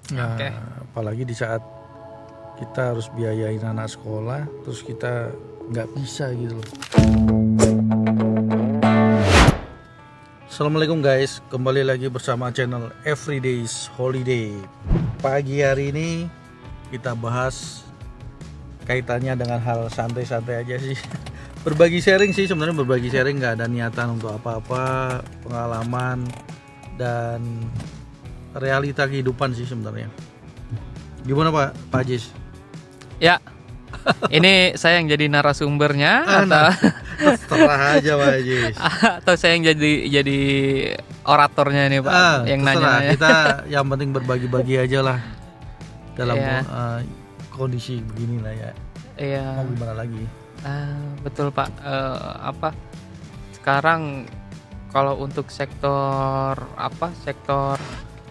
Nah, Oke. apalagi di saat kita harus biayain anak sekolah, terus kita nggak bisa gitu loh. Assalamualaikum guys, kembali lagi bersama channel Everyday's Holiday. Pagi hari ini kita bahas kaitannya dengan hal santai-santai aja sih. Berbagi sharing sih, sebenarnya berbagi sharing, nggak ada niatan untuk apa-apa, pengalaman dan realita kehidupan sih sebenarnya. Gimana Pak Jis? Ya, ini saya yang jadi narasumbernya Terserah aja Pak Jis. atau saya yang jadi oratornya nih Pak, yang Terserah, nanya. kita yang penting berbagi-bagi aja lah dalam Iya. kondisi begini lah ya. Iya, Mau gimana lagi? betul Pak. Sekarang kalau untuk sektor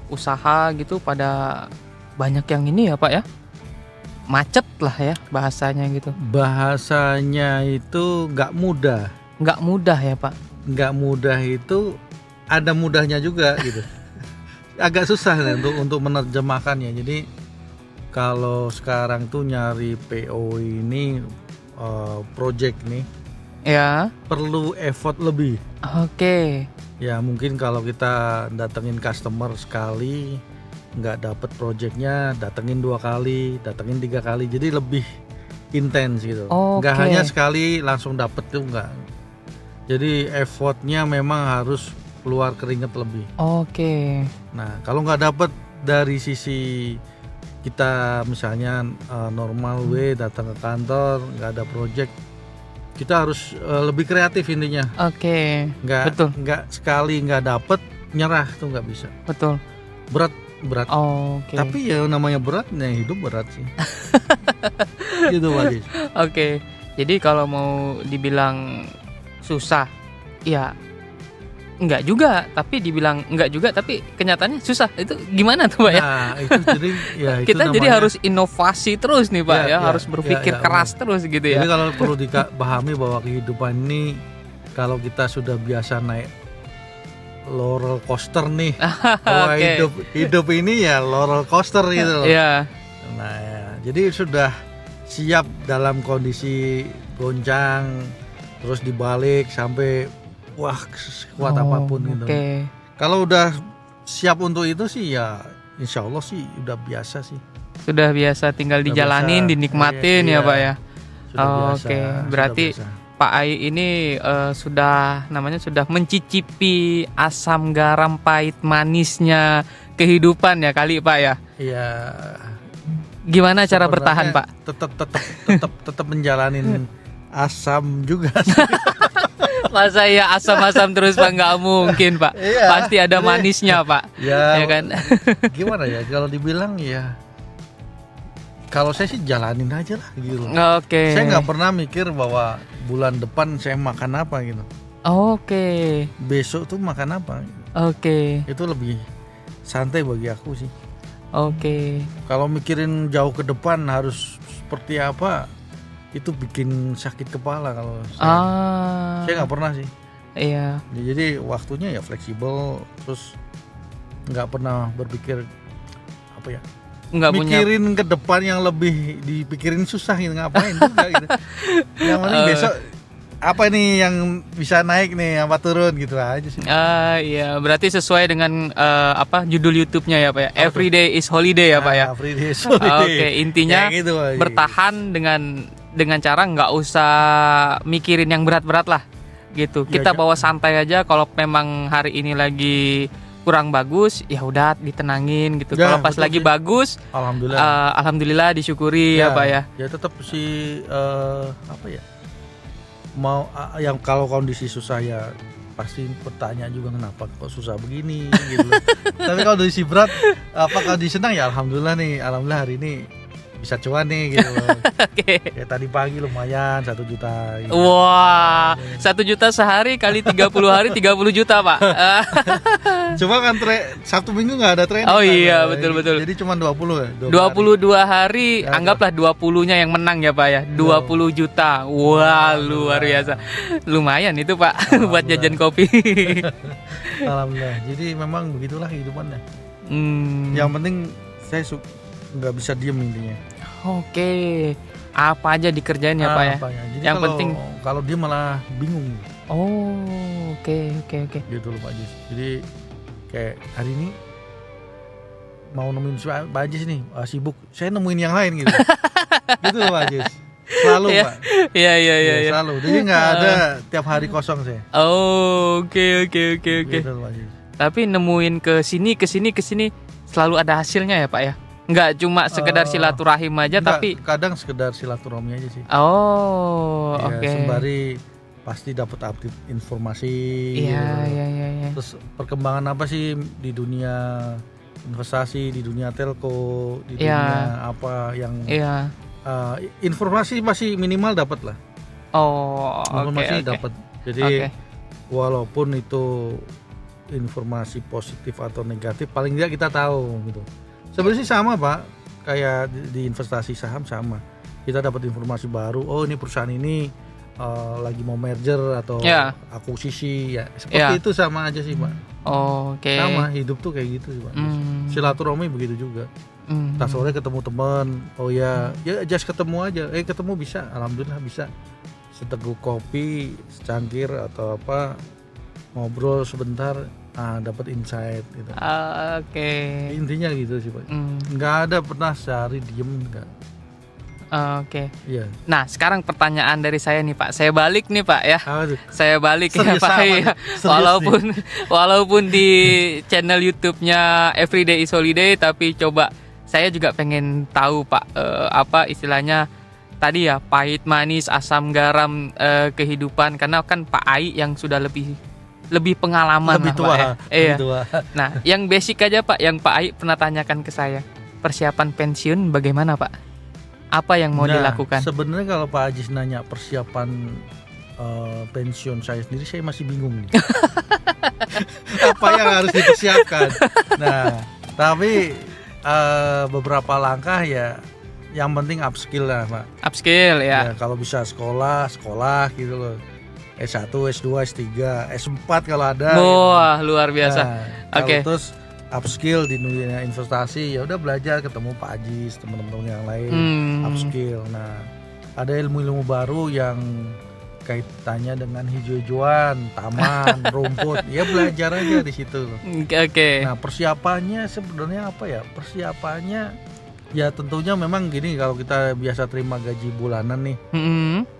usaha gitu pada banyak yang ini ya Pak ya, macet lah ya bahasanya gitu. Bahasanya itu nggak mudah. Nggak mudah ya Pak. Nggak mudah itu ada mudahnya juga gitu. Agak susah nih untuk menerjemahkannya. Jadi kalau sekarang tuh nyari PO ini project nih Ya, perlu effort lebih. oke. Ya mungkin kalau kita datengin customer sekali nggak dapet projectnya, datengin 2 kali, datengin 3 kali, jadi lebih intens gitu. Nggak Oke. hanya sekali langsung dapet tuh nggak. Jadi effortnya memang harus keluar keringet lebih. Oke. Nah kalau nggak dapet dari sisi kita misalnya normal datang ke kantor nggak ada project, kita harus lebih kreatif intinya. Oke. Betul. Nggak sekali nggak dapet nyerah tuh nggak bisa. Betul. Berat. Oke. Tapi ya namanya berat, ya hidup berat sih. Gitu Pak Jis. Oke. Jadi kalau mau dibilang susah, ya enggak juga, tapi dibilang enggak juga, tapi kenyataannya susah. Itu gimana tuh Pak ya? Nah itu jadi ya itu Kita jadi namanya- harus inovasi terus nih Pak ya, harus berpikir ya, keras terus gitu ya. Jadi kalau perlu dipahami bahwa kehidupan ini kalau kita sudah biasa naik roller coaster nih, bahwa Oke. hidup ini ya roller coaster gitu loh. Iya. Nah ya, jadi sudah siap dalam kondisi goncang, terus dibalik sampai wah sekuat apapun gitu. Oke. Kalau udah siap untuk itu sih ya insya Allah sih udah biasa sih. Sudah biasa, tinggal Udah dijalanin, biasa. dinikmatin Iya, ya Pak ya. Sudah biasa. Oke, sudah berarti biasa. Pak Ai ini sudah mencicipi asam garam pahit manisnya kehidupan ya kali Pak ya. Iya. Gimana cara bertahan Sebenarnya Pak? tetap menjalanin asam juga sih. Masa ya asam-asam terus Pak, nggak mungkin Pak. Iya, Pasti ada jadi- manisnya Pak. Ya, Ya kan? gimana ya kalau dibilang ya kalau saya sih jalanin aja lah gitu. Oke. Saya nggak pernah mikir bahwa bulan depan saya makan apa gitu. Oke. Besok tuh makan apa. Oke. Itu lebih santai bagi aku sih. Oke. Kalau mikirin jauh ke depan harus seperti apa, itu bikin sakit kepala kalau saya. Saya nggak pernah sih. Iya. Ya, jadi waktunya ya fleksibel, terus nggak pernah berpikir apa ya, Nggak punya. mikirin ke depan yang lebih dipikirin susah gitu, ngapain juga gitu. Yang penting besok apa nih yang bisa naik nih, apa turun gitu aja sih. Iya, berarti sesuai dengan judul YouTube-nya ya Pak ya. Everyday is holiday ya Pak ya. Free day, holiday. Oke, intinya Ya, gitu, Pak. bertahan dengan cara nggak usah mikirin yang berat-berat lah gitu. Ya, Kita bawa santai aja. Kalau memang hari ini lagi kurang bagus, ya udah ditenangin gitu. Ya, Kalau pas betul lagi sih. bagus, Alhamdulillah. alhamdulillah disyukuri ya Pak ya. Ya tetap sih apa ya, mau yang kalau kondisi susah ya pasti bertanya juga kenapa kok susah begini gitu. Tapi kalau kondisi berat, apa kondisi senang ya alhamdulillah nih, alhamdulillah hari ini bisa cuan nih gitu. Oke. Ya tadi pagi lumayan 1 juta gitu. Wah, 1 juta sehari kali 30 hari 30 juta Pak. Cuma kan Sabtu Minggu nggak ada training. Oh kan. iya, Nah, betul. Jadi cuma 20 ya. 22 hari, Ya, anggaplah 20-nya yang menang ya Pak ya. 20 juta. Wah, luar biasa. Lumayan itu Pak buat jajan kopi. Alhamdulillah. Jadi memang begitulah kehidupannya. Hmm. Yang penting saya nggak bisa diem intinya. Oke. Apa aja dikerjain ya Pak ya? Apanya. Jadi Yang penting kalau dia malah bingung oh, oke. gitu loh Pak Ajis. Jadi kayak hari ini mau nemuin si Pak Ajis nih, sibuk. Saya nemuin yang lain gitu. Gitu loh Pak Ajis. Selalu Pak. Iya. Selalu. Jadi nggak ada tiap hari kosong saya. Oh, oke. Gitu loh Pak Ajis. Tapi nemuin ke sini selalu ada hasilnya ya Pak ya? Nggak cuma sekedar silaturahim aja Enggak, tapi kadang sekedar silaturahmi aja sih. oh, Ya, oke. sembari pasti dapat update informasi. Iya. Terus perkembangan apa sih di dunia investasi, di dunia telco, di Iya. dunia apa yang Iya. informasi masih minimal dapat lah. Oh, Informasi oke. dapat. Jadi Oke. walaupun itu informasi positif atau negatif, paling tidak kita tahu gitu. Sebenarnya sih sama Pak, kayak di investasi saham sama. Kita dapat informasi baru, oh ini perusahaan ini lagi mau merger atau Ya. akuisisi ya. Seperti Ya. itu sama aja sih Pak. Oke. Sama, hidup tuh kayak gitu sih Pak. Silaturahmi begitu juga. Tas sore ketemu teman, oh ya just ketemu aja. Ketemu bisa, alhamdulillah bisa. Seteguk kopi, secangkir atau apa, ngobrol sebentar, dapat insight gitu. Oke. Intinya gitu sih Pak. Nggak ada pernah sehari diem nggak. Oke. Iya. Nah, sekarang pertanyaan dari saya nih Pak. Saya balik nih Pak ya. Apa tuh? Saya balik ya Serius Pak. sama Iya. nih. Serius Walaupun di channel YouTube-nya Everyday is Holiday, tapi coba saya juga pengen tahu Pak apa istilahnya tadi ya, pahit manis asam garam kehidupan, karena kan Pak Ai yang sudah lebih pengalaman Lebih lah, tua. Pak ya. Iya. Lebih tua. Nah, yang basic aja Pak, yang Pak Ai pernah tanyakan ke saya. Persiapan pensiun bagaimana Pak? Apa yang mau dilakukan? Sebenarnya kalau Pak Ajis nanya persiapan pensiun saya sendiri, saya masih bingung nih. Apa yang harus dipersiapkan? Nah, tapi beberapa langkah ya, yang penting upskill lah Pak. Upskill ya. Kalau bisa sekolah gitu loh. S1, S2, S3, S4 kalau ada. Wah, luar biasa. Nah, Oke. Terus upskill di dunia investasi, ya udah belajar, ketemu Pak Ajis, teman-teman yang lain, upskill. Nah, ada ilmu-ilmu baru yang kaitannya dengan hijau-hijauan, taman, rumput, ya belajar aja di situ. Oke. Nah, persiapannya sebenarnya apa ya? Persiapannya ya tentunya memang gini, kalau kita biasa terima gaji bulanan nih,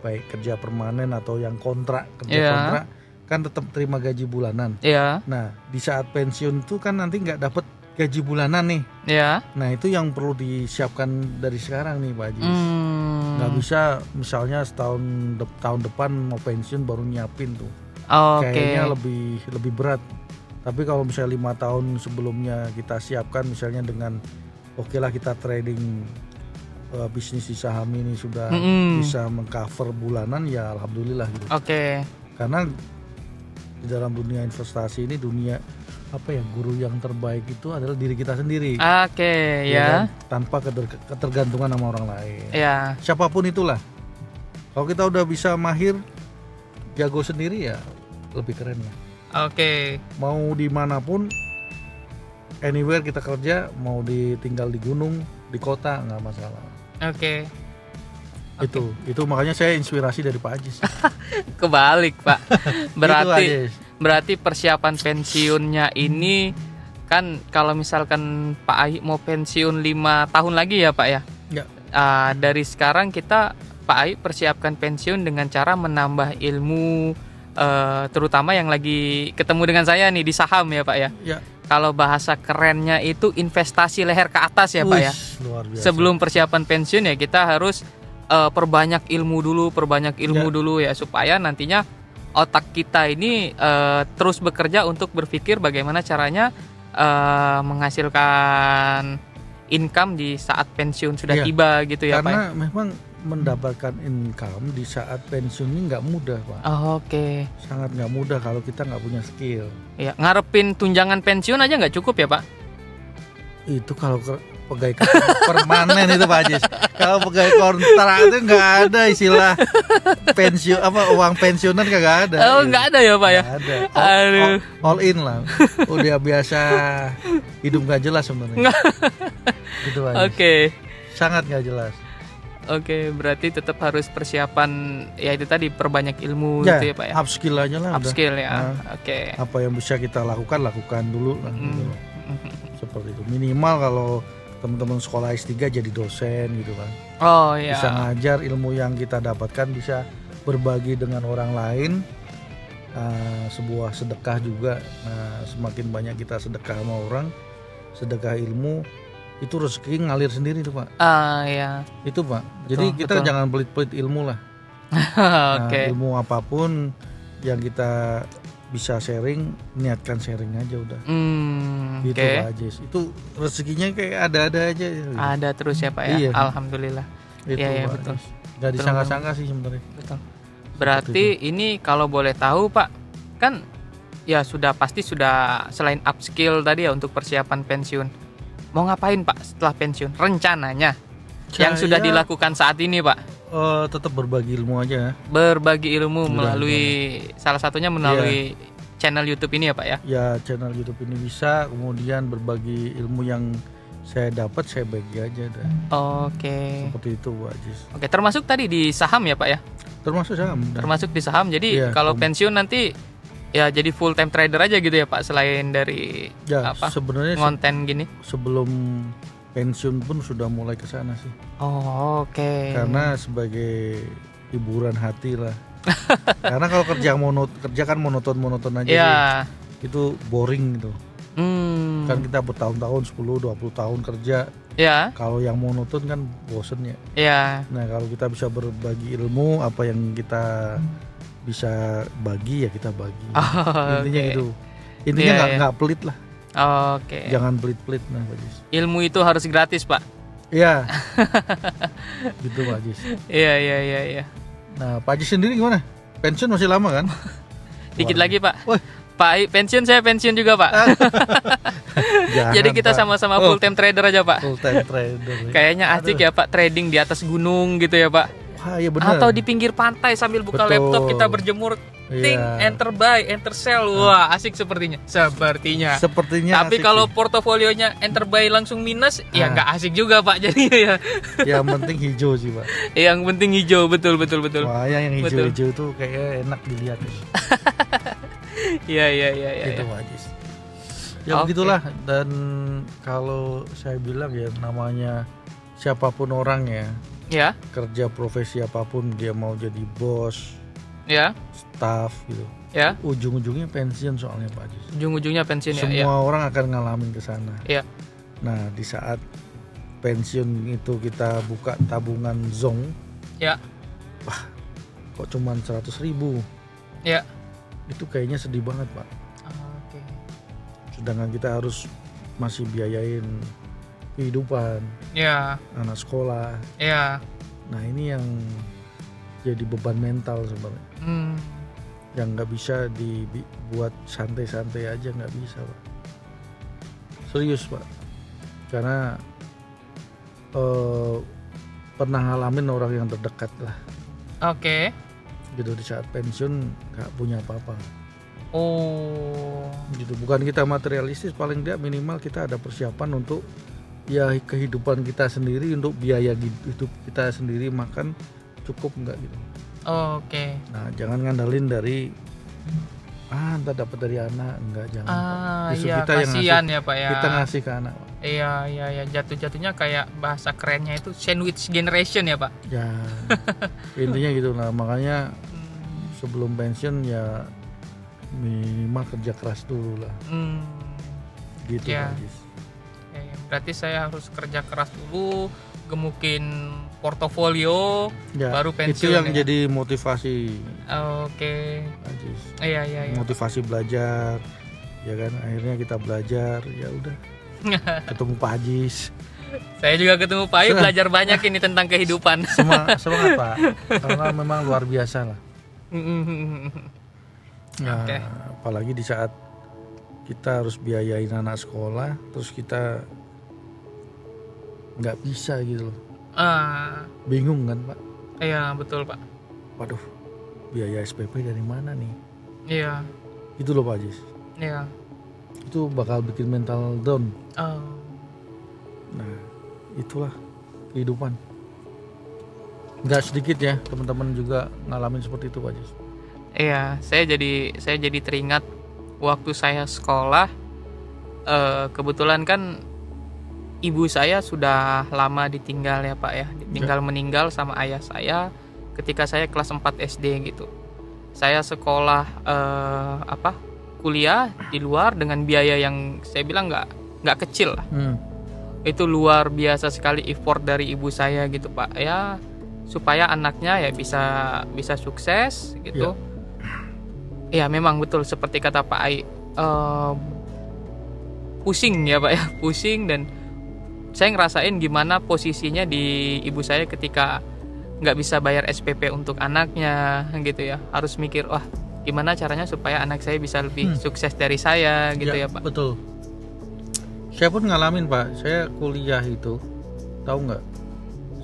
baik kerja permanen atau yang kontrak, kontrak kan tetap terima gaji bulanan. Iya. Nah, di saat pensiun tuh kan nanti nggak dapat gaji bulanan nih. Iya. Nah, itu yang perlu disiapkan dari sekarang nih Pak Ajis. Nggak bisa misalnya tahun depan mau pensiun baru nyiapin tuh. Kayaknya lebih berat. Tapi kalau misalnya 5 tahun sebelumnya kita siapkan, misalnya dengan oke lah kita trading bisnis di saham ini sudah bisa mengcover bulanan, ya alhamdulillah gitu. Oke. Karena di dalam dunia investasi ini, dunia apa ya, guru yang terbaik itu adalah diri kita sendiri. Oke, ya. Kan? Tanpa ketergantungan sama orang lain. Ya. Siapapun itulah. Kalau kita udah bisa mahir, jago sendiri, ya lebih keren lah. Oke. Mau dimanapun, anywhere kita kerja, mau tinggal di gunung, di kota, nggak masalah. Oke. Itu makanya saya inspirasi dari Pak Ajis. Kebalik Pak. Itu, Berarti persiapan pensiunnya ini kan, kalau misalkan Pak Ai mau pensiun 5 tahun lagi ya Pak ya. Ya. Dari sekarang Pak Ai persiapkan pensiun dengan cara menambah ilmu, terutama yang lagi ketemu dengan saya nih di saham ya Pak ya. Ya. Kalau bahasa kerennya itu investasi leher ke atas ya Pak ya. Luar biasa. Sebelum persiapan pensiun ya kita harus perbanyak ilmu dulu ya, supaya nantinya otak kita ini terus bekerja untuk berpikir bagaimana caranya menghasilkan income di saat pensiun sudah tiba gitu ya Pak. Karena memang mendapatkan income di saat pensiun ini nggak mudah Pak. Oke. Sangat nggak mudah kalau kita nggak punya skill. Ya, ngarepin tunjangan pensiun aja nggak cukup ya Pak? Itu kalau pegawai permanen itu Pak Ajis. Kalau pegawai kontrak itu nggak ada istilah pensiun, uang pensiunan nggak ada. Oh, nggak ada ya Pak ya? Nggak ada. Aduh. All in lah. Udah biasa hidup nggak jelas sebenarnya. Gitu Pak Ajis. Oke. Sangat nggak jelas. Oke, berarti tetap harus persiapan ya itu tadi perbanyak ilmu Ya, gitu ya Pak ya. upskill aja lah. Upskill ya. Nah, Oke. apa yang bisa kita lakukan dulu lah. Gitu Hmm. loh. Seperti itu. Minimal kalau teman-teman sekolah S3 jadi dosen gitu kan. Oh ya. Bisa ngajar ilmu yang kita dapatkan, bisa berbagi dengan orang lain. Sebuah sedekah juga. Nah, semakin banyak kita sedekah sama orang, sedekah ilmu, itu rezeki ngalir sendiri tuh Pak. Ya. Itu Pak. Jadi kita betul. jangan pelit-pelit ilmu lah. Nah, Oke. ilmu apapun yang kita bisa sharing, niatkan sharing aja udah. Gitu Oke. Pak Ajis. Itu rezekinya kayak ada-ada aja. Ada terus ya Pak ya. Iya. Alhamdulillah. Itu Iya, Pak betul. Ajis. Gak disangka-sangka sih sebenarnya. Betul. Berarti ini kalau boleh tahu Pak, kan ya pasti sudah selain upskill tadi ya untuk persiapan pensiun. Mau ngapain Pak setelah pensiun? Rencananya yang sudah Saya, dilakukan saat ini Pak, tetap berbagi ilmu aja. berbagi ilmu Sudah, melalui salah satunya melalui channel YouTube ini ya Pak ya. Ya channel YouTube ini bisa, kemudian berbagi ilmu yang saya dapat saya bagi aja dah. Oke. Seperti itu Pak Ajis. Oke, termasuk tadi di saham ya Pak ya. Termasuk saham. Termasuk di saham. Jadi Iya, kalau pensiun nanti ya jadi full time trader aja gitu ya Pak, selain dari Ya apa? sebenarnya Konten gini. sebelum pensiun pun sudah mulai ke sana sih. Oh, oke. Karena sebagai hiburan hati lah. Karena kalau kerja kan monoton aja Ya. sih. Itu boring gitu. Kan kita bertahun-tahun 10-20 tahun kerja. Ya. Kalau yang monoton kan bosen ya. Ya. Nah, kalau kita bisa berbagi ilmu, apa yang kita bisa bagi ya kita bagi. Oh, Intinya oke. gitu. Intinya Iya, nggak pelit lah. Oke. Jangan pelit-pelit nah Pak Jis. Ilmu itu harus gratis Pak. Iya. Gitu Pak Jis. Iya. Nah, Pak Jis sendiri gimana? Pensiun masih lama kan? Dikit Wah. lagi Pak. Wah. Pak pensiun, saya pensiun juga Pak. Jangan, Jadi kita Pak. sama-sama full time trader aja Pak. Full time trader. Kayaknya asik ya Pak, trading di atas gunung gitu ya Pak. Wah, ya benar. Atau di pinggir pantai sambil buka Betul. laptop kita berjemur. Ting, Iya. enter buy, enter sell. Wah, asik sepertinya. Sepertinya. Sepertinya Tapi asik kalau sih. portofolionya enter buy langsung minus, ya Ah. nggak asik juga Pak. Jadi ya. Yang penting hijau sih Pak. Yang penting hijau, betul. Wah, yang Betul. hijau-hijau tuh kayaknya enak dilihat. Iya. Itu Pak Ajis. Ya Oke. begitulah. Dan kalau saya bilang ya namanya siapapun orang ya, Ya, kerja profesi apapun, dia mau jadi bos, ya, staff gitu, ya. ujung-ujungnya pensiun soalnya Pak Ajis. Ujung-ujungnya pensiun ya. Semua orang akan ngalamin ke sana. Iya. Nah, di saat pensiun itu kita buka tabungan Zong, Ya. kok cuman 100.000. Ya. Itu kayaknya sedih banget Pak. Oke. Sedangkan kita harus masih biayain kehidupan, Ya, anak sekolah. ya. Nah, ini yang jadi beban mental sebenarnya. Yang nggak bisa dibuat santai-santai aja, nggak bisa Pak. Serius Pak. Karena pernah ngalamin orang yang terdekat lah. Oke. Gitu di saat pensiun nggak punya apa-apa. Oh. Gitu. Bukan kita materialistis, paling tidak minimal kita ada persiapan untuk ya kehidupan kita sendiri, untuk biaya hidup kita sendiri, makan cukup nggak gitu. Oke. Nah, jangan ngandalin dari entar dapat dari anak, enggak, jangan Pak. Justru Iya, kita yang kasihan ngasih, ya Pak ya. kita ngasih ke anak Pak. Iya. Jatuh-jatuhnya kayak bahasa kerennya itu sandwich generation ya Pak. Ya intinya gitu lah. Makanya sebelum pensiun ya minimal kerja keras dulu lah. Gitu Ya. Pak Jis. Ya. Berarti saya harus kerja keras dulu, gemukin portofolio, Ya, baru pensiun. itu yang ya? jadi motivasi Oke. Pak Jis. Iya. Motivasi belajar, ya kan, akhirnya kita belajar, ya udah ketemu Pak Ajis. Saya juga ketemu Pak Ayu, belajar banyak ini tentang kehidupan. Semangat Pak, karena memang luar biasa lah. Nah, Oke. apalagi di saat kita harus biayain anak sekolah, terus kita nggak bisa gitu loh, bingung kan Pak. Iya betul Pak. Waduh, biaya SPP dari mana nih? Iya. Itu loh Pak Ajis. Iya. Itu bakal bikin mental down. Oh. Nah, itulah kehidupan. Nggak sedikit ya teman-teman juga ngalamin seperti itu Pak Jis. Iya, saya jadi teringat waktu saya sekolah. Kebetulan kan ibu saya sudah lama ditinggal ya Pak ya, meninggal sama ayah saya ketika saya kelas 4 SD gitu. Saya sekolah kuliah di luar dengan biaya yang saya bilang nggak kecil lah. Itu luar biasa sekali effort dari ibu saya gitu Pak ya, supaya anaknya ya bisa sukses gitu. Ya memang betul seperti kata Pak Ai, pusing ya Pak ya, pusing. Dan saya ngerasain gimana posisinya di ibu saya ketika nggak bisa bayar SPP untuk anaknya gitu ya, harus mikir wah gimana caranya supaya anak saya bisa lebih sukses dari saya gitu ya Pak. Betul, saya pun ngalamin Pak. Saya kuliah itu tahu nggak,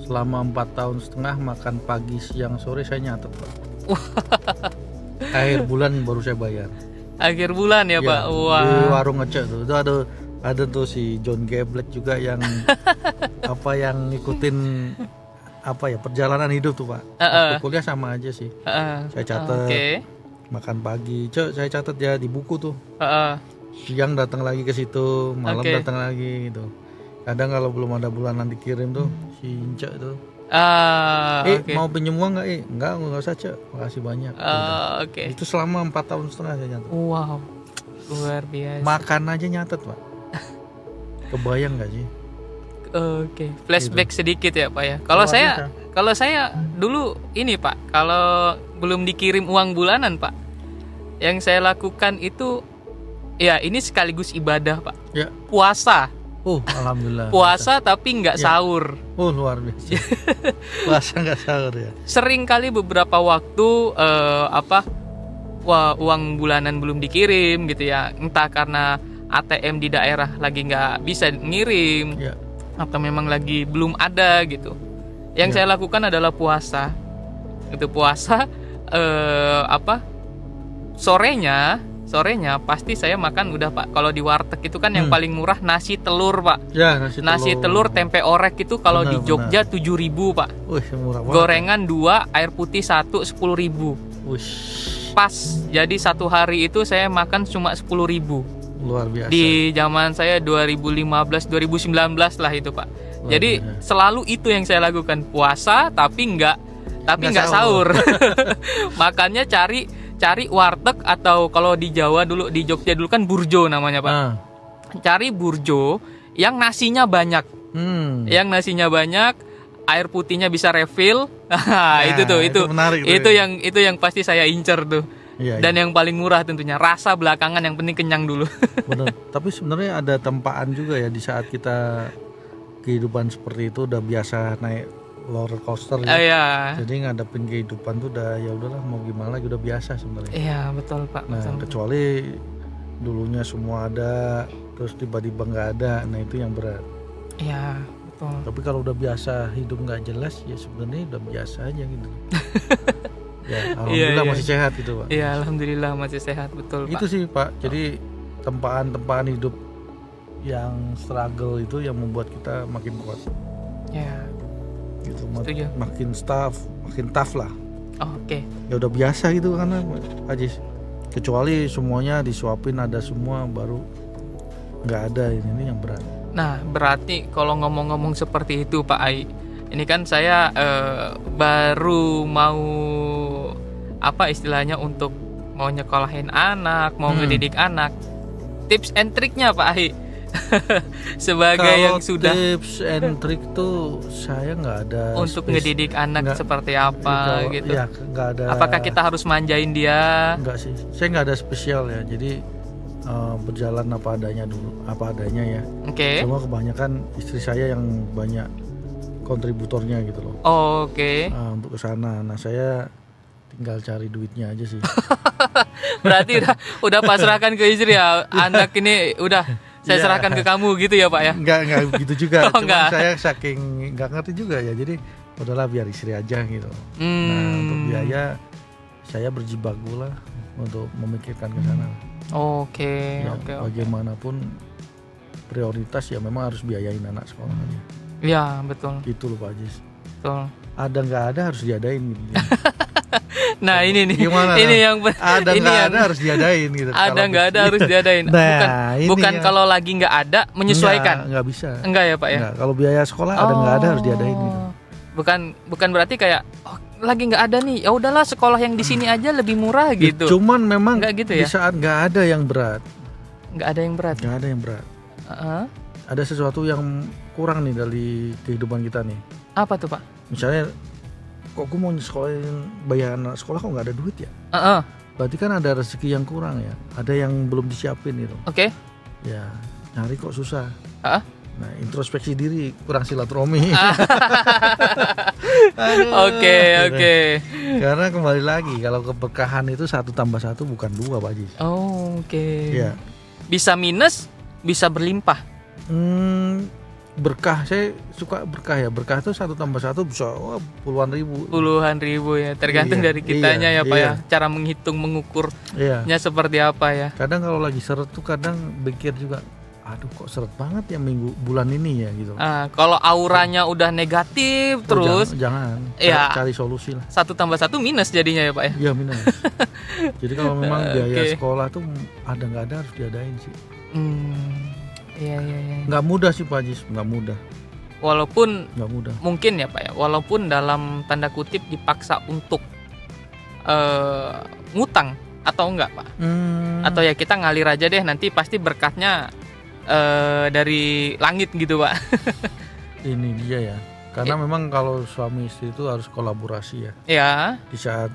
selama 4 tahun setengah makan pagi siang sore saya nyatet Pak. Akhir bulan baru saya bayar. Akhir bulan ya Pak. Wah. Di warung ngecek tuh. Itu ada tuh si John Geblek juga yang yang ngikutin perjalanan hidup tuh Pak. Waktu kuliah sama aja sih. Saya catat. Makan pagi, saya catat ya di buku tuh. Siang datang lagi ke situ, malam datang lagi gitu. Kadang kalau belum ada bulanan dikirim tuh si Inca tuh. Mau pinjam uang nggak? Enggak usah Cek, makasih banyak. Itu selama 4 tahun setengah saya nyatet. Wow, luar biasa. Makan aja nyatet Pak. Kebayang nggak sih? Flashback sedikit ya Pak ya. Kalau saya dulu ini Pak, kalau belum dikirim uang bulanan Pak, yang saya lakukan itu ya ini sekaligus ibadah Pak. Ya. Puasa. Alhamdulillah. Puasa tapi nggak sahur. Luar biasa. Puasa nggak sahur ya. Sering kali beberapa waktu uang bulanan belum dikirim gitu ya, entah karena ATM di daerah lagi nggak bisa ngirim, atau memang lagi belum ada gitu. Yang saya lakukan adalah puasa. Itu puasa sorenya pasti saya makan udah Pak. Kalau di warteg itu kan yang paling murah nasi telur Pak. Ya, nasi telur tempe orek itu kalau di Jogja 7.000 Pak. Murah banget. Gorengan 2, air putih 1, 10.000. Pas. Jadi satu hari itu saya makan cuma 10.000. Luar biasa. Di zaman saya 2015 2019 lah itu Pak. Jadi selalu itu yang saya lakukan, puasa tapi nggak sahur. Makannya cari warteg, atau kalau di Jawa dulu, di Jogja dulu kan burjo namanya Pak. Cari burjo yang nasinya banyak. Yang nasinya banyak, air putihnya bisa refill. Itu menarik, itu yang pasti saya incer tuh. Dan yang paling murah tentunya, rasa belakangan, yang penting kenyang dulu. Benar. Tapi sebenarnya ada tempaan juga ya, di saat kita kehidupan seperti itu udah biasa naik roller coaster ya. Jadi ngadepin kehidupan tuh udah ya udahlah, mau gimana lagi, udah biasa sebenarnya. Iya, betul Pak. Nah, betul. Kecuali dulunya semua ada terus tiba-tiba nggak ada, nah itu yang berat. Iya, betul. Tapi kalau udah biasa hidup nggak jelas ya sebenarnya udah biasa aja gitu. Ya, alhamdulillah masih sehat gitu Pak. Iya, alhamdulillah masih sehat, betul Pak. Itu sih Pak. Jadi tempaan-tempaan hidup yang struggle itu yang membuat kita makin kuat. Ya. Gitu, makin tough lah. Ya udah biasa gitu karena Ajis. Kecuali semuanya disuapin, ada semua, baru nggak ada, ini yang berat. Nah, berarti kalau ngomong-ngomong seperti itu Pak Ai, ini kan saya baru mau istilahnya untuk mau nyekolahin anak, mau ngedidik anak. Tips and triknya Pak Ai. Sebagai kalau yang sudah tips and trick tuh saya nggak ada untuk ngedidik anak seperti apa gitu. Ya, nggak ada. Apakah kita harus manjain dia? Enggak sih. Saya nggak ada spesial ya. Jadi berjalan apa adanya ya. Cuma kebanyakan istri saya yang banyak kontributornya gitu loh. Untuk kesana. Nah, saya tinggal cari duitnya aja sih. Berarti udah pasrahkan ke istri ya. Anak ini udah saya serahkan ke kamu gitu ya Pak ya? Enggak gitu juga. Cuma saya saking nggak ngerti juga ya. Jadi udahlah biar istri aja gitu. Nah, untuk biaya saya berjibaku lah untuk memikirkan ke sana. Bagaimanapun prioritas ya memang harus biayain anak sekolah aja. Iya, betul. Itu loh Pak Ajis. Betul. Ada nggak ada harus diadain gitu. Nah, ini nih. Gimana, Ini nah? yang Ada ini nggak yang ada harus diadain gitu. ada Kalau nggak ada harus diadain. Nah, ini bukan yang- kalau lagi nggak ada menyesuaikan. Nggak bisa. Enggak ya, Pak ya? Nggak. Kalau biaya sekolah ada nggak ada harus diadain gitu. Bukan berarti kayak lagi nggak ada nih. Ya udahlah sekolah yang di sini aja lebih murah Ya, gitu. cuman memang Nggak gitu di ya? saat nggak ada yang berat, Nggak ada yang berat. nggak ada yang berat. Heeh. Ada sesuatu yang kurang nih dari kehidupan kita nih. Apa tuh, Pak? Misalnya, kok gue mau sekolahin bayar anak sekolah kok nggak ada duit ya? Heeh. Berarti kan ada rezeki yang kurang ya. Ada yang belum disiapin gitu. Oke. Ya, nyari kok susah. Heeh. Nah, introspeksi diri, kurang silaturahmi. Aduh. Oke. Karena kembali lagi, kalau keberkahan itu 1 tambah 1 bukan 2 Pak Haji. Oh, oke. Ya. Bisa minus, bisa berlimpah. Berkah, saya suka berkah ya. Berkah itu 1 tambah 1 bisa puluhan ribu. Puluhan ribu ya, tergantung Iya, dari kitanya iya, ya, Pak iya. ya. Cara menghitung, mengukurnya Iya. seperti apa ya. Kadang kalau lagi seret tuh kadang pikir juga, aduh kok seret banget ya bulan ini ya gitu. Kalau auranya udah negatif terus, jangan Ya. cari solusi lah. 1 tambah 1 minus jadinya ya, Pak ya. Iya minus. Jadi kalau memang biaya Oke. sekolah tuh ada nggak ada harus diadain sih. Iya. Nggak mudah sih Pak Haji, nggak mudah, Walaupun nggak mudah. mungkin ya, Pak ya, walaupun dalam tanda kutip dipaksa untuk ngutang atau enggak, Pak? Atau ya kita ngalir aja deh, nanti pasti berkatnya dari langit gitu, Pak. Ini dia ya. Karena memang kalau suami istri itu harus kolaborasi ya. Ya, Di saat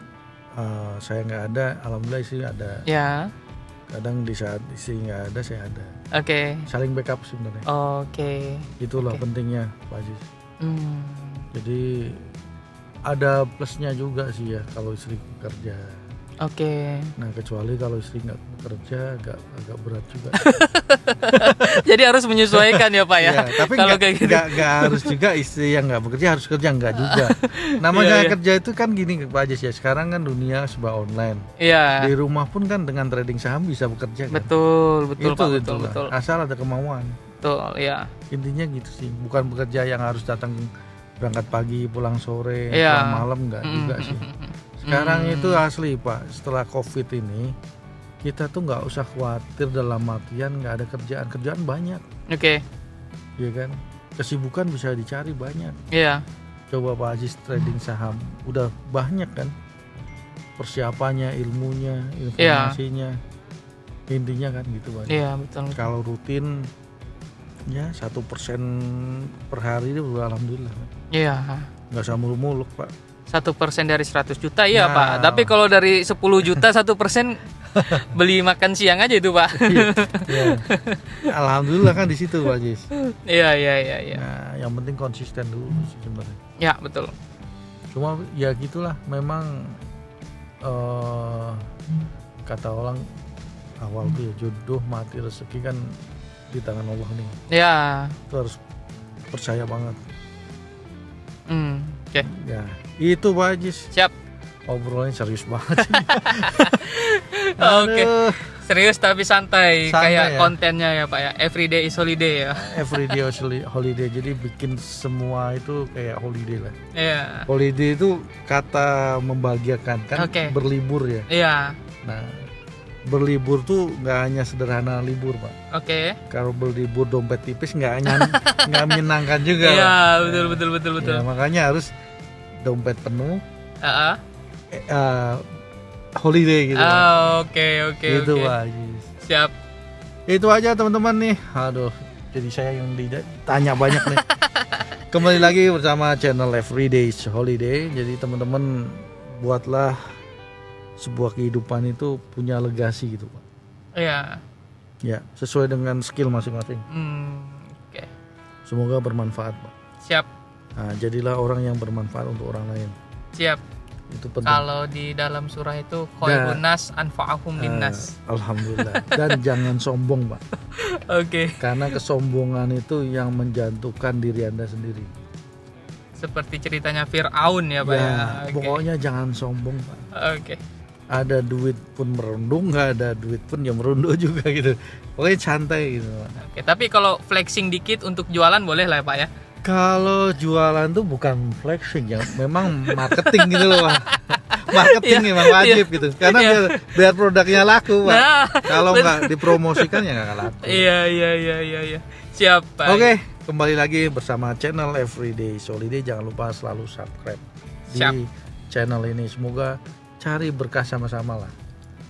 saya nggak ada, alhamdulillah istri ada. ya. Kadang di saat istri nggak ada, saya ada. Oke. Saling backup sebenarnya. Oke. Itulah Oke. pentingnya Pak Haji. Hmm. Jadi ada plusnya juga sih ya kalau istri bekerja. Oke. Nah kecuali kalau istri nggak bekerja agak berat juga. Jadi harus menyesuaikan ya, Pak ya. Ya, tapi Kalau nggak kayak gitu. nggak harus juga istri yang nggak bekerja harus kerja, nggak juga. Namanya Iya, iya. kerja itu kan gini Pak Ajis ya. Sekarang kan dunia serba online. Iya. Di rumah pun kan dengan trading saham bisa bekerja kan. Betul, Itu Pak, gitu lah. betul. Asal ada kemauan. Betul, ya. Intinya gitu sih. Bukan bekerja yang harus datang berangkat pagi pulang sore Iya. pulang malam, nggak juga sih. Sekarang itu asli Pak, setelah COVID ini kita tuh nggak usah khawatir dalam artian nggak ada kerjaan banyak, Oke. ya kan? Kesibukan bisa dicari banyak. Iya. Coba Pak Aziz trading saham, udah banyak kan? Persiapannya, ilmunya, informasinya, intinya kan gitu Pak. Iya, betul. Kalau rutin, ya 1% per hari itu udah alhamdulillah. Iya. Nggak usah muluk-muluk Pak. 1% dari 100 juta iya, Nah. Pak. Tapi kalau dari 10 juta 1% beli makan siang aja itu, Pak. Ya. Alhamdulillah kan di situ Pak Aziz. Iya. Nah, yang penting konsisten dulu sih sebenarnya. Ya, betul. Cuma ya gitulah, memang kata orang awal tuh ya jodoh mati rezeki kan di tangan Allah nih. Ya. Itu harus percaya banget. Oke. Ya, itu Pak Ajis. Siap. Obrolannya serius banget sih. Oke. Aduh, Serius tapi santai, Santai kayak ya. kontennya ya, Pak ya. Everyday is holiday ya. everyday holiday, jadi bikin semua itu kayak holiday lah. Iya. Holiday itu kata membahagiakan kan, Oke. berlibur ya. Iya. Nah, berlibur tuh nggak hanya sederhana libur Pak. Oke. Kalau berlibur dompet tipis nggak menyenangkan juga. Iya, Pak. betul. Ya, makanya harus dompet penuh, Heeh. holiday gitu. Pak. Oke. Gitu Pak Ajis. Siap. Itu aja teman-teman nih. Aduh, jadi saya yang ditanya banyak nih. Kembali lagi bersama channel Everyday Holiday. Jadi teman-teman buatlah sebuah kehidupan itu punya legasi gitu Pak. Iya. Ya, sesuai dengan skill masing-masing. Oke. Semoga bermanfaat Pak. Siap. Nah, jadilah orang yang bermanfaat untuk orang lain. Siap. Itu penting. Kalau di dalam surah itu khairun nas anfa'ahum linnas. Alhamdulillah. Dan jangan sombong Pak. Oke. Karena kesombongan itu yang menjatuhkan diri Anda sendiri. Seperti ceritanya Fir'aun ya, Pak ya. Oke. Pokoknya jangan sombong Pak. Oke. Ada duit pun merundung, nggak ada duit pun ya merunduk juga gitu. Pokoknya santai gitu Pak. Oke, tapi kalau flexing dikit untuk jualan boleh lah ya, Pak ya. Kalau jualan tuh bukan flexing ya, memang marketing gitu loh, Pak. Marketing memang wajib gitu, karena biar produknya laku, Pak. Nah, Kalau nggak dipromosikan ya nggak laku. Iya. Siap, Pak. Oke, kembali lagi bersama channel Everyday Holiday. Jangan lupa selalu subscribe di Siap. channel ini. Semoga cari berkah sama-sama lah.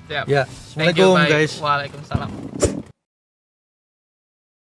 Siap. Ya, Thank you, assalamualaikum Pak. guys. Waalaikumsalam.